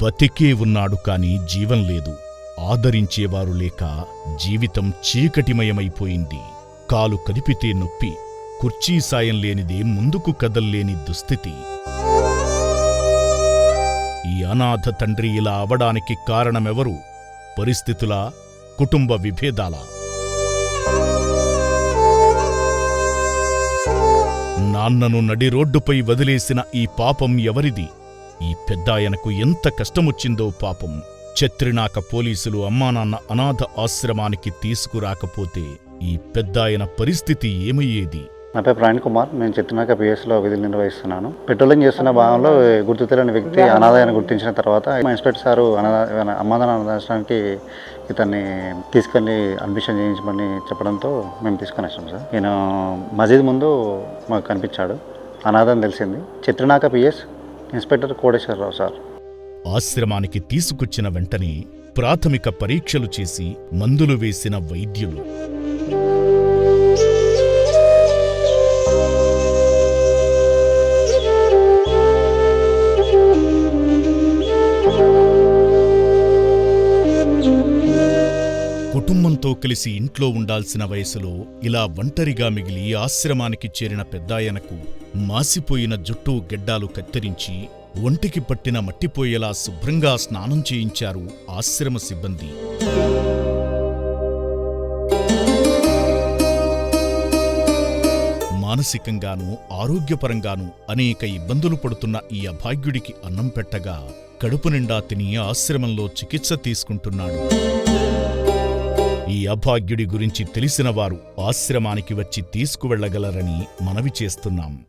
బతికే ఉన్నాడు కాని జీవం లేదు. ఆదరించేవారు లేక జీవితం చీకటిమయమైపోయింది. కాలు కదిపితే నొప్పి, కుర్చీ సాయం లేనిదే ముందుకు కదల్లేని దుస్థితి. ఈ అనాథ తండ్రి ఇలా అవడానికి కారణమెవరు? పరిస్థితులా? కుటుంబ విభేదాలా? నాన్నను నడి రోడ్డుపై వదిలేసిన ఈ పాపం ఎవరిది? ఈ పెద్దాయనకు ఎంత కష్టమొచ్చిందో పాపం. చెత్రినాక పోలీసులు అమ్మానాన్న అనాథ ఆశ్రమానికి తీసుకురాకపోతే ఈ పెద్దాయన పరిస్థితి ఏమయ్యేది? నా పేరు ప్రవీణ్ కుమార్. నేను చెత్రినాక పిఎస్లో విధులు నిర్వహిస్తున్నాను. పెట్రోలింగ్ చేస్తున్న భాగంలో గుర్తు తెలియని వ్యక్తి అనాథాన్ని గుర్తించిన తర్వాత మా ఇన్స్పెక్టర్ సారు అమ్మానాన్న అనాథాశ్రమానికి ఇతన్ని తీసుకెళ్ళి అడ్మిషన్ చేయించమని చెప్పడంతో మేము తీసుకొని వచ్చాం సార్. నేను మసీద్ ముందు మాకు కనిపించాడు. అనాథని తెలిసింది. చెత్రినాక పిఎస్ ఇన్స్పెక్టర్ కోటేశ్వరరావు సార్. ఆశ్రమానికి తీసుకొచ్చిన వెంటనే ప్రాథమిక పరీక్షలు చేసి మందులు వేసిన వైద్యులు. కుటుంబంతో కలిసి ఇంట్లో ఉండాల్సిన వయసులో ఇలా ఒంటరిగా మిగిలి ఆశ్రమానికి చేరిన పెద్దాయనకు మాసిపోయిన జుట్టు గెడ్డాలు కత్తిరించి ఒంటికి పట్టిన మట్టిపోయేలా శుభ్రంగా స్నానం చేయించారు ఆశ్రమ సిబ్బంది. మానసికంగానూ ఆరోగ్యపరంగానూ అనేక ఇబ్బందులు పడుతున్న ఈ అభాగ్యుడికి అన్నం పెట్టగా కడుపు నిండా తిని ఆశ్రమంలో చికిత్స తీసుకుంటున్నాడు. ఈ అభాగ్యుడి గురించి తెలిసినవారు ఆశ్రమానికి వచ్చి తీసుకువెళ్లగలరని మనవి చేస్తున్నాం.